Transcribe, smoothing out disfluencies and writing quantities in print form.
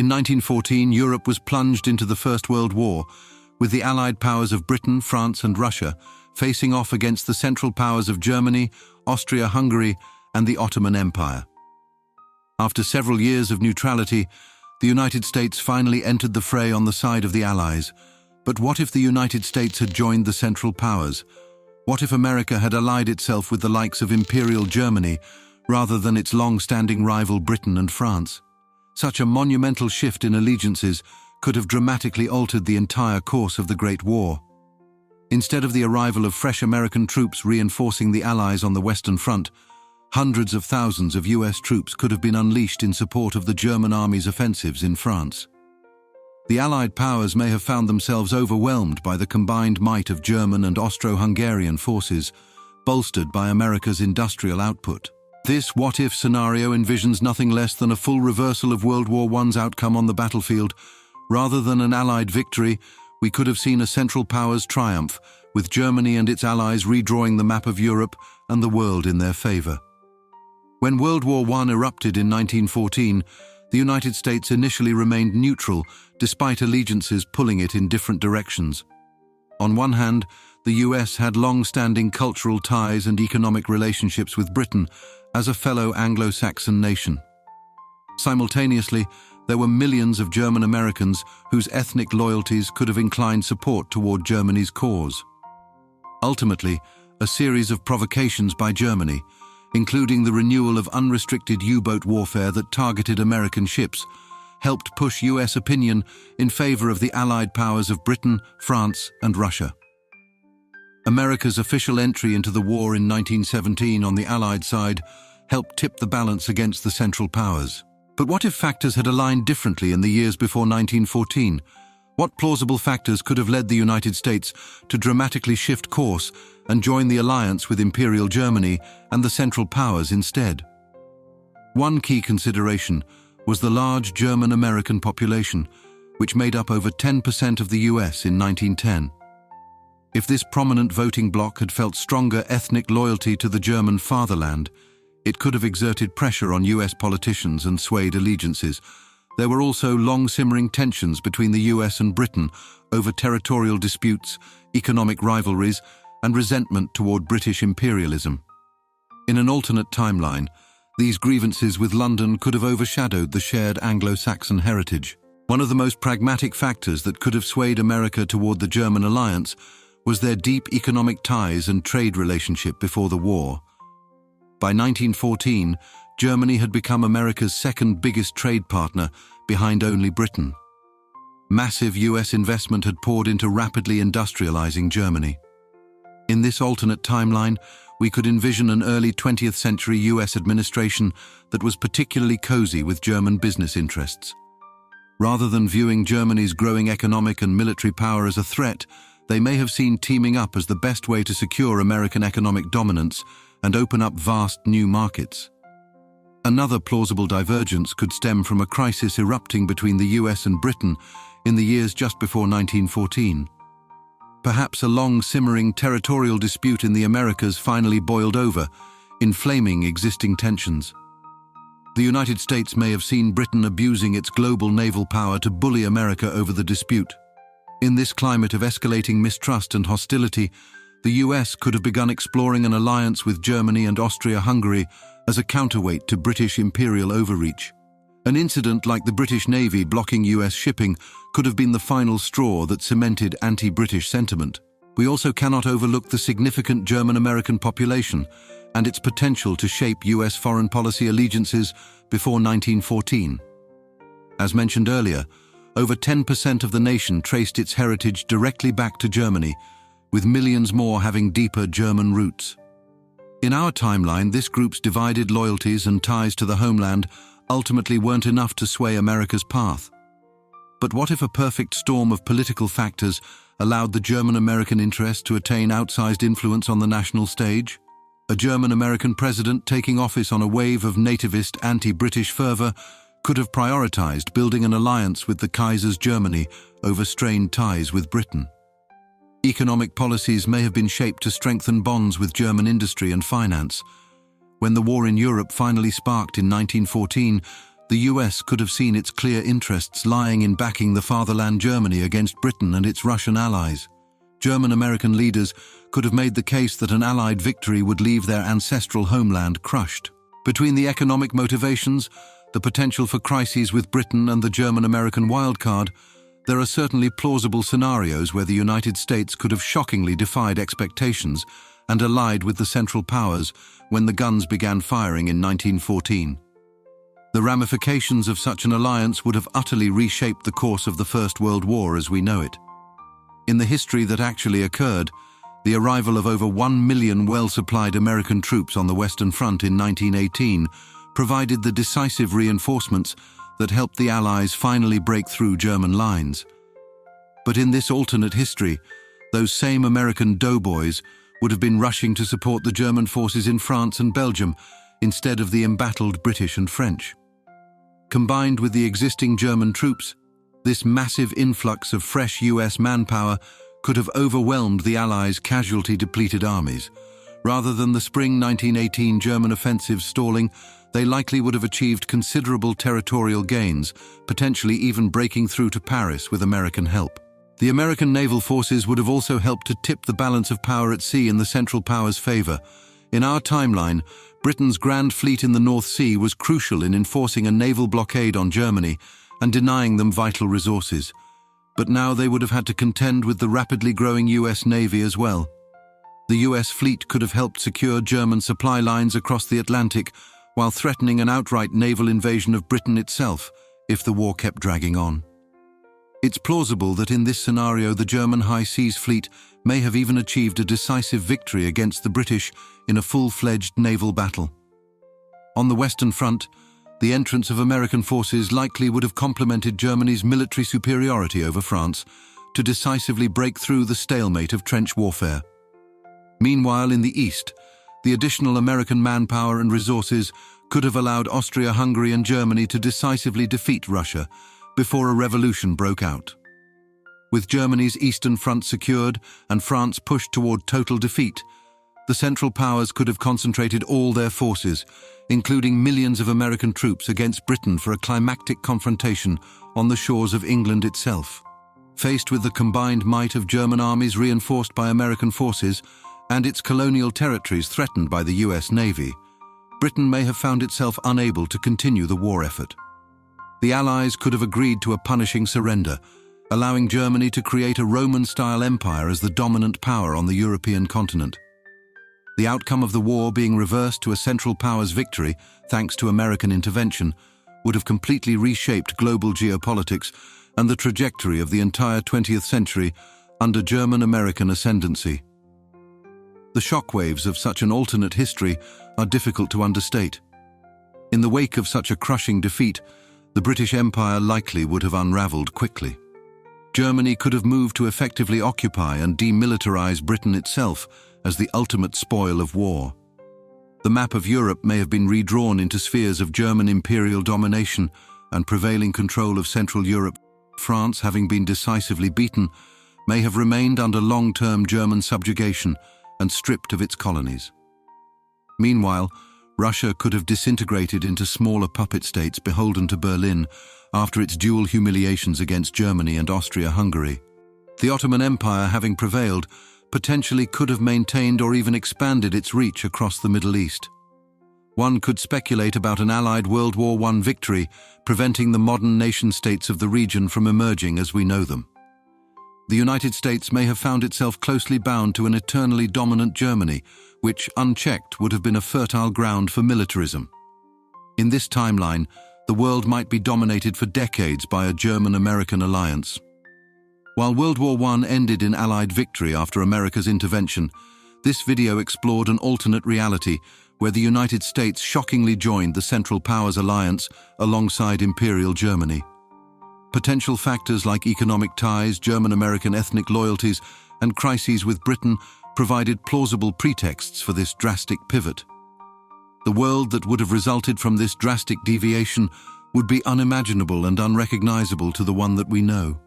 In 1914, Europe was plunged into the First World War, with the Allied powers of Britain, France, and Russia facing off against the Central Powers of Germany, Austria-Hungary, and the Ottoman Empire. After several years of neutrality, the United States finally entered the fray on the side of the Allies. But what if the United States had joined the Central Powers? What if America had allied itself with the likes of Imperial Germany rather than its long-standing rival Britain and France? Such a monumental shift in allegiances could have dramatically altered the entire course of the Great War. Instead of the arrival of fresh American troops reinforcing the Allies on the Western Front, hundreds of thousands of US troops could have been unleashed in support of the German army's offensives in France. The Allied powers may have found themselves overwhelmed by the combined might of German and Austro-Hungarian forces, bolstered by America's industrial output. This what-if scenario envisions nothing less than a full reversal of World War I's outcome on the battlefield. Rather than an Allied victory, we could have seen a Central Powers triumph, with Germany and its allies redrawing the map of Europe and the world in their favor. When World War I erupted in 1914, the United States initially remained neutral, despite allegiances pulling it in different directions. On one hand, the US had long-standing cultural ties and economic relationships with Britain as a fellow Anglo-Saxon nation. Simultaneously, there were millions of German Americans whose ethnic loyalties could have inclined support toward Germany's cause. Ultimately, a series of provocations by Germany, including the renewal of unrestricted U-boat warfare that targeted American ships, helped push US opinion in favor of the Allied powers of Britain, France, and Russia. America's official entry into the war in 1917 on the Allied side helped tip the balance against the Central Powers. But what if factors had aligned differently in the years before 1914? What plausible factors could have led the United States to dramatically shift course and join the alliance with Imperial Germany and the Central Powers instead? One key consideration was the large German-American population, which made up over 10% of the US in 1910. If this prominent voting bloc had felt stronger ethnic loyalty to the German fatherland, it could have exerted pressure on US politicians and swayed allegiances. There were also long-simmering tensions between the US and Britain over territorial disputes, economic rivalries, and resentment toward British imperialism. In an alternate timeline, these grievances with London could have overshadowed the shared Anglo-Saxon heritage. One of the most pragmatic factors that could have swayed America toward the German alliance was their deep economic ties and trade relationship before the war. By 1914, Germany had become America's second biggest trade partner, behind only Britain. Massive US investment had poured into rapidly industrializing Germany. In this alternate timeline, we could envision an early 20th century US administration that was particularly cozy with German business interests. Rather than viewing Germany's growing economic and military power as a threat, they may have seen teaming up as the best way to secure American economic dominance and open up vast new markets. Another plausible divergence could stem from a crisis erupting between the US and Britain in the years just before 1914. Perhaps a long-simmering territorial dispute in the Americas finally boiled over, inflaming existing tensions. The United States may have seen Britain abusing its global naval power to bully America over the dispute. In this climate of escalating mistrust and hostility, the US could have begun exploring an alliance with Germany and Austria-Hungary as a counterweight to British imperial overreach. An incident like the British Navy blocking US shipping could have been the final straw that cemented anti-British sentiment. We also cannot overlook the significant German-American population and its potential to shape US foreign policy allegiances before 1914. As mentioned earlier, over 10% of the nation traced its heritage directly back to Germany, with millions more having deeper German roots. In our timeline, this group's divided loyalties and ties to the homeland ultimately weren't enough to sway America's path. But what if a perfect storm of political factors allowed the German-American interest to attain outsized influence on the national stage? A German-American president taking office on a wave of nativist anti-British fervor could have prioritized building an alliance with the Kaiser's Germany over strained ties with Britain. Economic policies may have been shaped to strengthen bonds with German industry and finance. When the war in Europe finally sparked in 1914, The US could have seen its clear interests lying in backing the fatherland Germany against Britain and its Russian allies. German-American leaders could have made the case that an Allied victory would leave their ancestral homeland crushed. Between the economic motivations, the potential for crises with Britain and the German-American wildcard, there are certainly plausible scenarios where the United States could have shockingly defied expectations and allied with the Central Powers when the guns began firing in 1914. The ramifications of such an alliance would have utterly reshaped the course of the First World War as we know it. In the history that actually occurred, the arrival of over 1 million well-supplied American troops on the Western Front in 1918 provided the decisive reinforcements that helped the Allies finally break through German lines. But in this alternate history, those same American doughboys would have been rushing to support the German forces in France and Belgium instead of the embattled British and French. Combined with the existing German troops, this massive influx of fresh US manpower could have overwhelmed the Allies' casualty-depleted armies. Rather than the spring 1918 German offensive stalling, they likely would have achieved considerable territorial gains, potentially even breaking through to Paris with American help. The American naval forces would have also helped to tip the balance of power at sea in the Central Powers' favor. In our timeline, Britain's Grand Fleet in the North Sea was crucial in enforcing a naval blockade on Germany and denying them vital resources. But now they would have had to contend with the rapidly growing US Navy as well. The US fleet could have helped secure German supply lines across the Atlantic while threatening an outright naval invasion of Britain itself if the war kept dragging on. It's plausible that in this scenario the German High Seas Fleet may have even achieved a decisive victory against the British in a full-fledged naval battle. On the Western Front, the entrance of American forces likely would have complemented Germany's military superiority over France to decisively break through the stalemate of trench warfare. Meanwhile, in the East, the additional American manpower and resources could have allowed Austria-Hungary and Germany to decisively defeat Russia before a revolution broke out. With Germany's Eastern Front secured and France pushed toward total defeat, the Central Powers could have concentrated all their forces, including millions of American troops, against Britain for a climactic confrontation on the shores of England itself. Faced with the combined might of German armies reinforced by American forces and its colonial territories threatened by the US Navy, Britain may have found itself unable to continue the war effort. The Allies could have agreed to a punishing surrender, allowing Germany to create a Roman-style empire as the dominant power on the European continent. The outcome of the war being reversed to a Central Powers victory, thanks to American intervention, would have completely reshaped global geopolitics and the trajectory of the entire 20th century under German-American ascendancy. The shockwaves of such an alternate history are difficult to understate. In the wake of such a crushing defeat, the British Empire likely would have unraveled quickly. Germany could have moved to effectively occupy and demilitarize Britain itself as the ultimate spoil of war. The map of Europe may have been redrawn into spheres of German imperial domination and prevailing control of Central Europe. France, having been decisively beaten, may have remained under long-term German subjugation and stripped of its colonies. Meanwhile, Russia could have disintegrated into smaller puppet states beholden to Berlin after its dual humiliations against Germany and Austria-Hungary. The Ottoman Empire, having prevailed, potentially could have maintained or even expanded its reach across the Middle East. One could speculate about an Allied World War I victory, preventing the modern nation-states of the region from emerging as we know them. The United States may have found itself closely bound to an eternally dominant Germany, which, unchecked, would have been a fertile ground for militarism. In this timeline, the world might be dominated for decades by a German-American alliance. While World War I ended in Allied victory after America's intervention, this video explored an alternate reality where the United States shockingly joined the Central Powers alliance alongside Imperial Germany. Potential factors like economic ties, German-American ethnic loyalties, and crises with Britain provided plausible pretexts for this drastic pivot. The world that would have resulted from this drastic deviation would be unimaginable and unrecognizable to the one that we know.